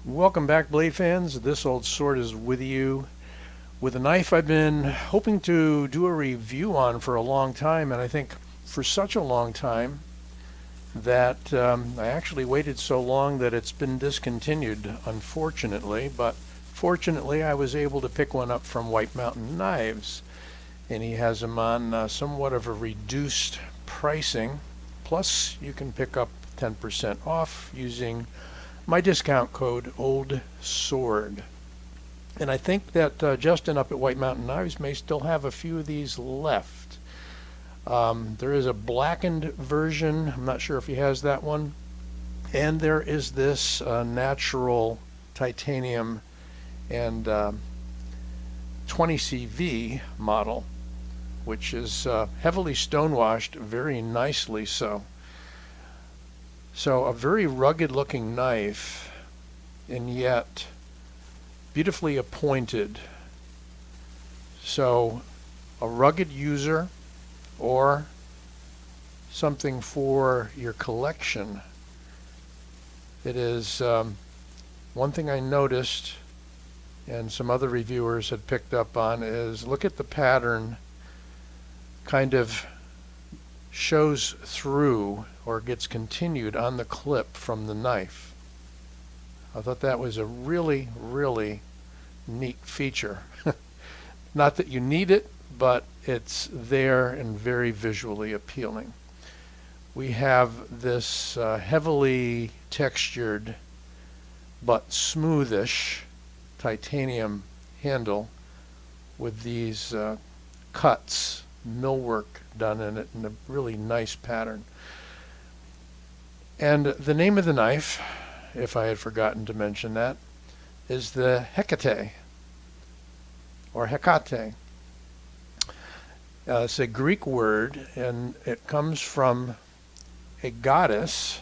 Welcome back, blade fans. This old sword is with you with a knife I've been hoping to do a review on for a long time, and I think for such a long time that I actually waited so long that it's been discontinued, unfortunately. But fortunately, I was able to pick one up from White Mountain Knives, and he has them on somewhat of a reduced pricing. Plus, you can pick up 10% off using my discount code Old Sword. And I think that Justin up at White Mountain Knives may still have a few of these left. There is a blackened version. I'm not sure if he has that one. And there is this natural titanium and 20CV model, which is heavily stonewashed, very nicely so. So a very rugged looking knife, and yet beautifully appointed. So a rugged user or something for your collection. It is one thing I noticed, and some other reviewers had picked up on, is look at the pattern kind of shows through or gets continued on the clip from the knife. I thought that was a really, really neat feature. Not that you need it, but it's there and very visually appealing. We have this heavily textured but smoothish titanium handle with these cuts, millwork done in it in a really nice pattern. And the name of the knife, if I had forgotten to mention that, is the Hecate or Hecate. It's a Greek word, and it comes from a goddess.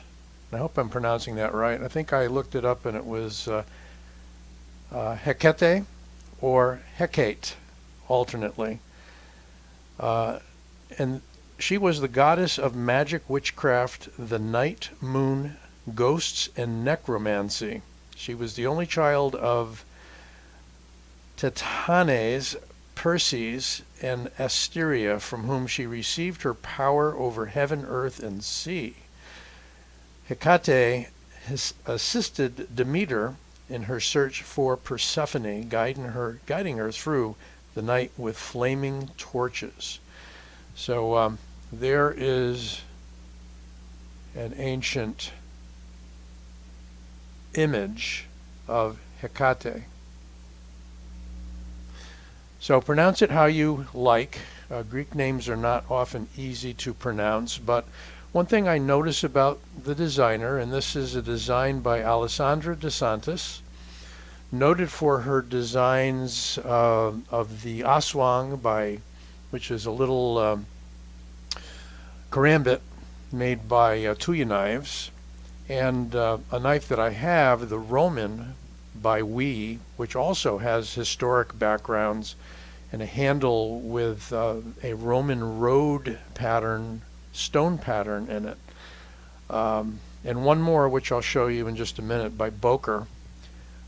I hope I'm pronouncing that right. I think I looked it up and it was Hecate or Hecate alternately. And she was the goddess of magic, witchcraft, the night, moon, ghosts, and necromancy. She was the only child of Titanes, Perses, and Asteria, from whom she received her power over heaven, earth, and sea. Hecate assisted Demeter in her search for Persephone, guiding her through the night with flaming torches. So there is an ancient image of Hecate. So pronounce it how you like. Greek names are not often easy to pronounce, but one thing I notice about the designer, and this is a design by Alessandra DeSantis, noted for her designs of the Aswang, which is a little karambit made by Tuya knives, and a knife that I have, the Roman by which also has historic backgrounds and a handle with a Roman road pattern, stone pattern in it. And one more, which I'll show you in just a minute, by Boker.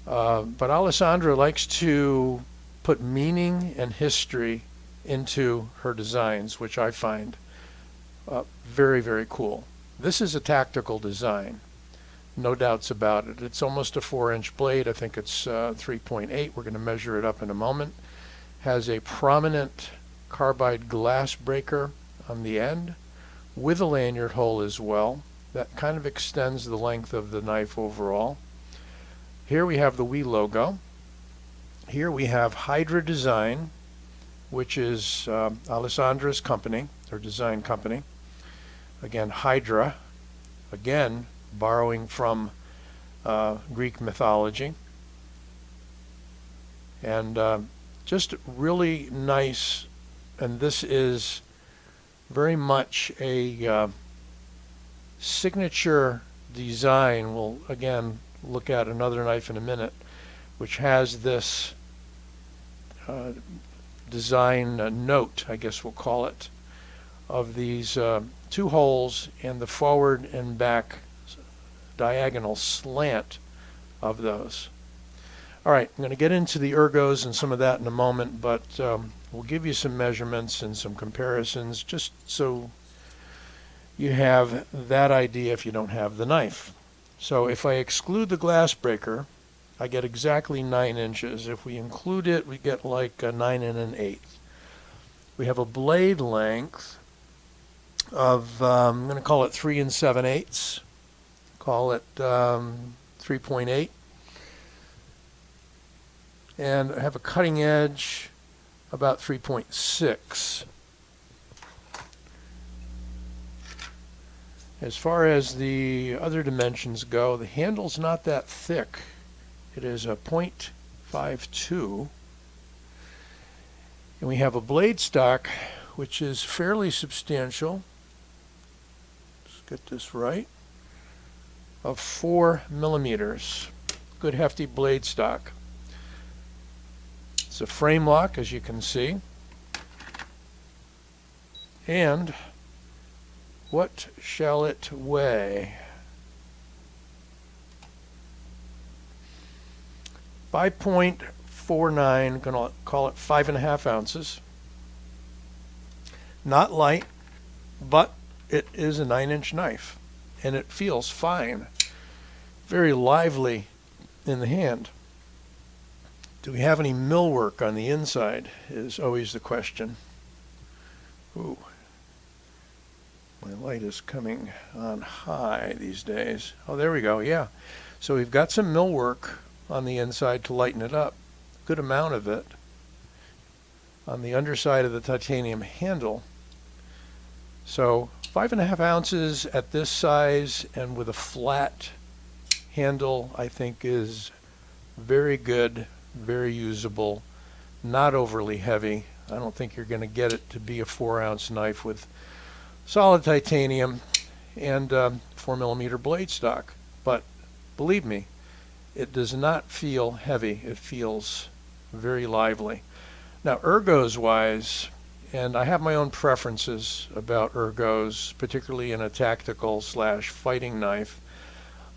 But Alessandra likes to put meaning and history into her designs, which I find very, very cool. This is a tactical design, no doubts about it. It's almost a 4-inch blade. I think it's 3.8. We're going to measure it up in a moment. Has a prominent carbide glass breaker on the end with a lanyard hole as well. That kind of extends the length of the knife overall. Here we have the logo. Here we have Hydra Design, which is Alessandra's company, her design company. Again, Hydra, again borrowing from Greek mythology. And just really nice, and this is very much a signature design. We'll again look at another knife in a minute, which has this design note, I guess we'll call it, of these two holes and the forward and back diagonal slant of those. All right, I'm going to get into the ergos and some of that in a moment, but we'll give you some measurements and some comparisons just so you have that idea if you don't have the knife. So if I exclude the glass breaker, I get exactly 9 inches. If we include it, we get like a 9 1/8. We have a blade length of, I'm going to call it 3 7/8. Call it 3.8. And I have a cutting edge about 3.6. As far as the other dimensions go, the handle's not that thick. It is a 0.52. And we have a blade stock, which is fairly substantial. Let's get this right. Of 4 millimeters. Good hefty blade stock. It's a frame lock, as you can see. And what shall it weigh? 5.49, gonna call it 5.5 ounces. Not light, but it is a 9-inch knife, and it feels fine. Very lively in the hand. Do we have any millwork on the inside is always the question. Ooh, my light is coming on high these days. Oh, there we go, yeah. So we've got some millwork on the inside to lighten it up. Good amount of it. On the underside of the titanium handle. So 5.5 ounces at this size and with a flat handle, I think is very good. Very usable, not overly heavy. I don't think you're going to get it to be a 4-ounce knife with solid titanium and 4mm blade stock. But believe me, it does not feel heavy. It feels very lively. Now, ergos wise, and I have my own preferences about ergos, particularly in a tactical / fighting knife.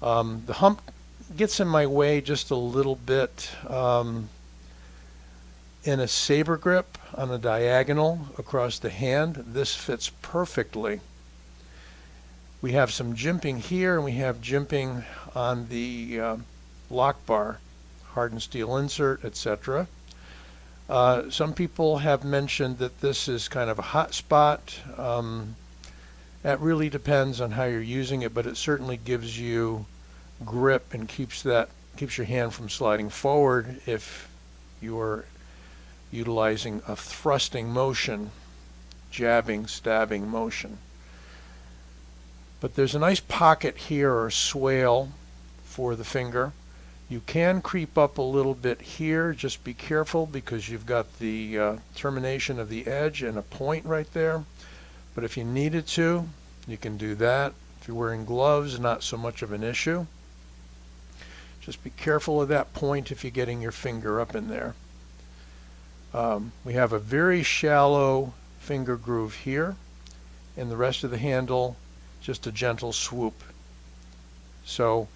The hump gets in my way just a little bit in a saber grip on a diagonal across the hand. This fits perfectly. We have some jimping here, and we have jimping on the lock bar, hardened steel insert, etc. Some people have mentioned that this is kind of a hot spot. That really depends on how you're using it, but it certainly gives you grip and keeps your hand from sliding forward if you're utilizing a thrusting motion, jabbing, stabbing motion. But there's a nice pocket here or swale for the finger. You can creep up a little bit here. Just be careful because you've got the termination of the edge and a point right there. But if you needed to, you can do that. If you're wearing gloves, not so much of an issue. Just be careful of that point if you're getting your finger up in there. We have a very shallow finger groove here, and the rest of the handle, just a gentle swoop. So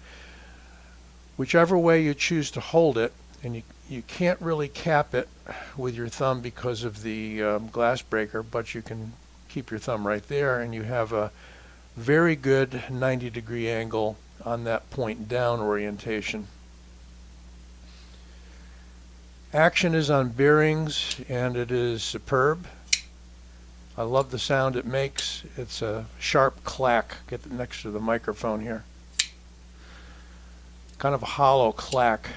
whichever way you choose to hold it, and you can't really cap it with your thumb because of the glass breaker, but you can keep your thumb right there, and you have a very good 90-degree angle on that point down orientation. Action is on bearings, and it is superb. I love the sound it makes. It's a sharp clack. Get it next to the microphone here. Kind of a hollow clack.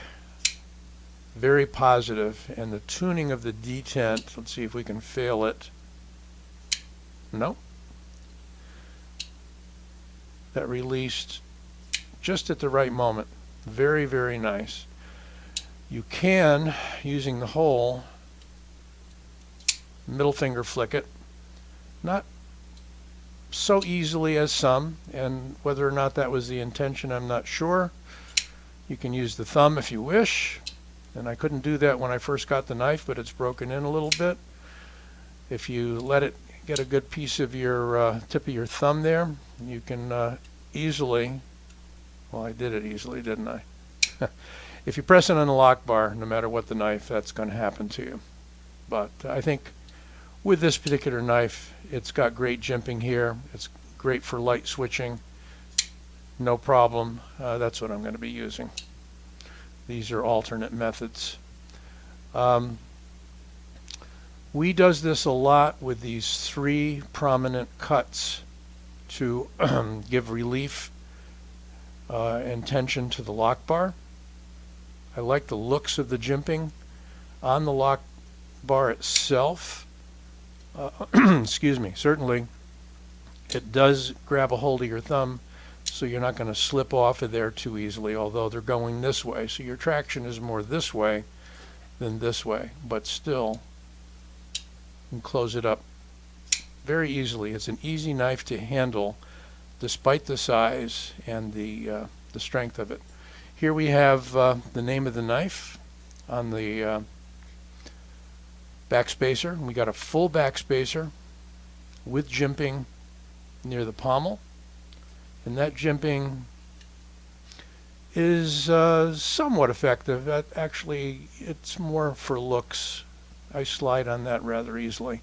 Very positive. And the tuning of the detent, let's see if we can fail it. Nope. That released just at the right moment. Very, very nice. You can, using the hole, middle finger flick it. Not so easily as some, and whether or not that was the intention, I'm not sure. You can use the thumb if you wish, and I couldn't do that when I first got the knife, but it's broken in a little bit. If you let it get a good piece of your tip of your thumb there, you can easily, well, I did it easily, didn't I? If you press it on the lock bar, no matter what the knife, that's going to happen to you. But I think with this particular knife, it's got great jimping here. It's great for light switching. No problem. That's what I'm going to be using. These are alternate methods. We does this a lot with these 3 prominent cuts to give relief and tension to the lock bar. I like the looks of the jimping on the lock bar itself. Excuse me. Certainly, it does grab a hold of your thumb, so you're not going to slip off of there too easily, although they're going this way. So your traction is more this way than this way, but still, you can close it up very easily. It's an easy knife to handle, despite the size and the strength of it. Here we have the name of the knife on the backspacer. We got a full backspacer with jimping near the pommel, and that jimping is somewhat effective. Actually, it's more for looks. I slide on that rather easily.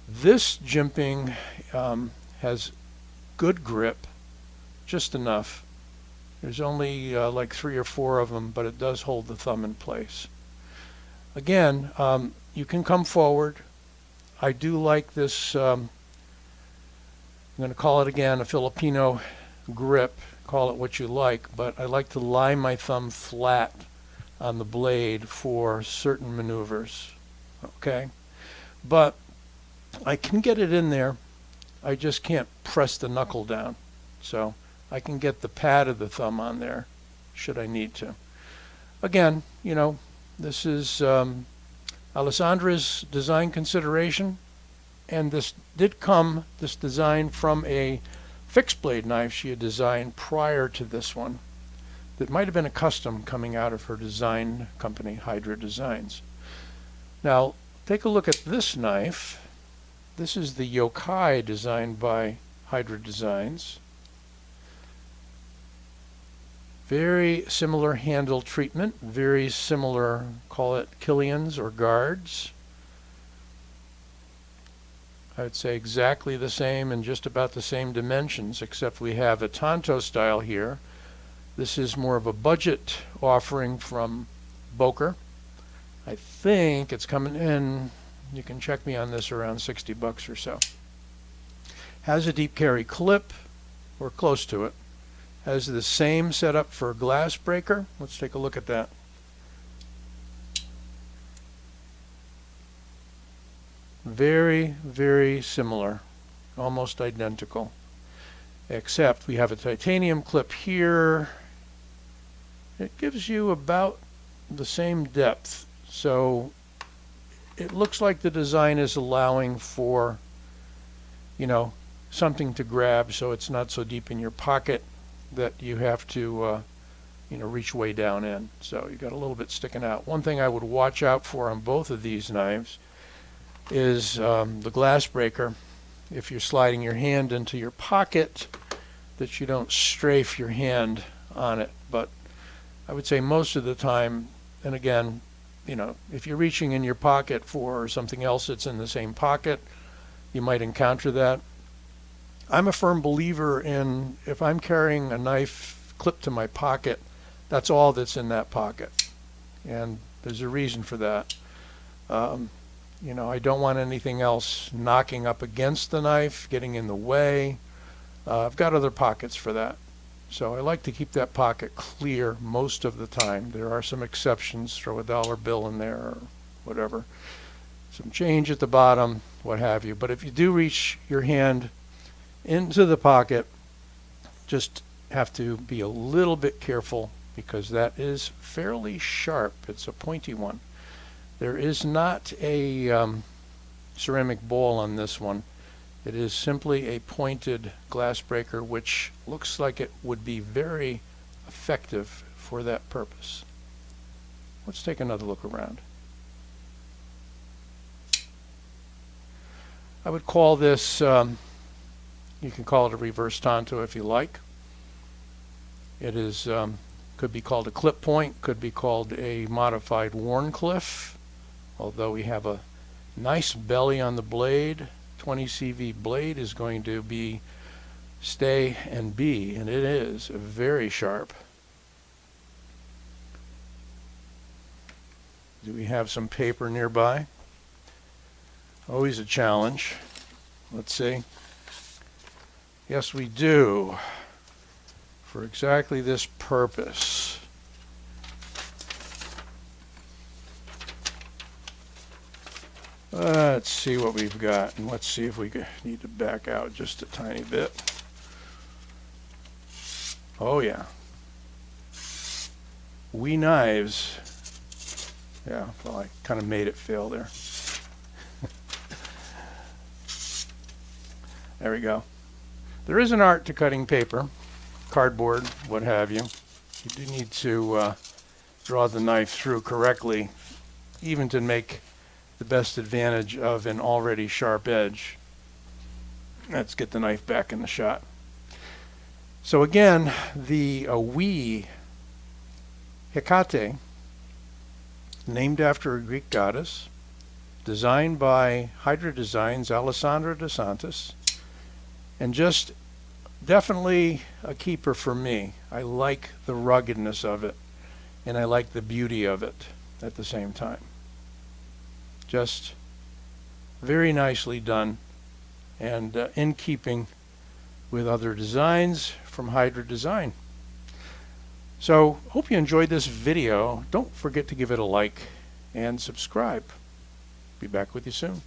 This jimping has good grip, just enough. There's only like 3 or 4 of them, but it does hold the thumb in place. Again, you can come forward. I do like this, I'm going to call it again a Filipino grip, call it what you like, but I like to lie my thumb flat on the blade for certain maneuvers, okay? But I can get it in there, I just can't press the knuckle down. So I can get the pad of the thumb on there, should I need to. Again, you know, this is Alessandra's design consideration, and this design from a fixed blade knife she had designed prior to this one. That might have been a custom coming out of her design company, Hydra Designs. Now, take a look at this knife. This is the Yokai designed by Hydra Designs. Very similar handle treatment, very similar, call it Killians or guards. I would say exactly the same and just about the same dimensions, except we have a Tanto style here. This is more of a budget offering from Boker. I think it's coming in, you can check me on this, around 60 bucks or so. Has a deep carry clip, or close to it. Has the same setup for a glass breaker. Let's take a look at that. Very, very similar, almost identical, except we have a titanium clip here. It gives you about the same depth, so it looks like the design is allowing for, you know, something to grab, so it's not so deep in your pocket that you have to you know, reach way down in. So you got a little bit sticking out. One thing I would watch out for on both of these knives is the glass breaker. If you're sliding your hand into your pocket, that you don't strafe your hand on it. But I would say most of the time, and again, you know, if you're reaching in your pocket for something else that's in the same pocket, you might encounter that. I'm a firm believer in, if I'm carrying a knife clipped to my pocket, that's all that's in that pocket. And there's a reason for that. You know, I don't want anything else knocking up against the knife, getting in the way. I've got other pockets for that. So I like to keep that pocket clear most of the time. There are some exceptions, throw a dollar bill in there or whatever. Some change at the bottom, what have you. But if you do reach your hand into the pocket, just have to be a little bit careful because that is fairly sharp. It's a pointy one. There is not a ceramic ball on this one. It is simply a pointed glass breaker, which looks like it would be very effective for that purpose. Let's take another look around. I would call this, you can call it a reverse tanto if you like. It is Could be called a clip point, could be called a modified Warncliffe, although we have a nice belly on the blade. 20 CV blade is going to be stay and be, and it is very sharp. Do we have some paper nearby? Always a challenge. Let's see. Yes, we do. For exactly this purpose. Let's see what we've got, and let's see if we need to back out just a tiny bit. Oh yeah. Wee knives. Yeah, well, I kind of made it fail there. There we go. There is an art to cutting paper, cardboard, what have you. You do need to draw the knife through correctly, even to make the best advantage of an already sharp edge. Let's get the knife back in the shot. So again, the wee Hecate, named after a Greek goddess, designed by Hydra Designs, Alessandra DeSantis, and just definitely a keeper for me. I like the ruggedness of it, and I like the beauty of it at the same time. Just very nicely done, and in keeping with other designs from Hydra Design. So, hope you enjoyed this video. Don't forget to give it a like and subscribe. Be back with you soon.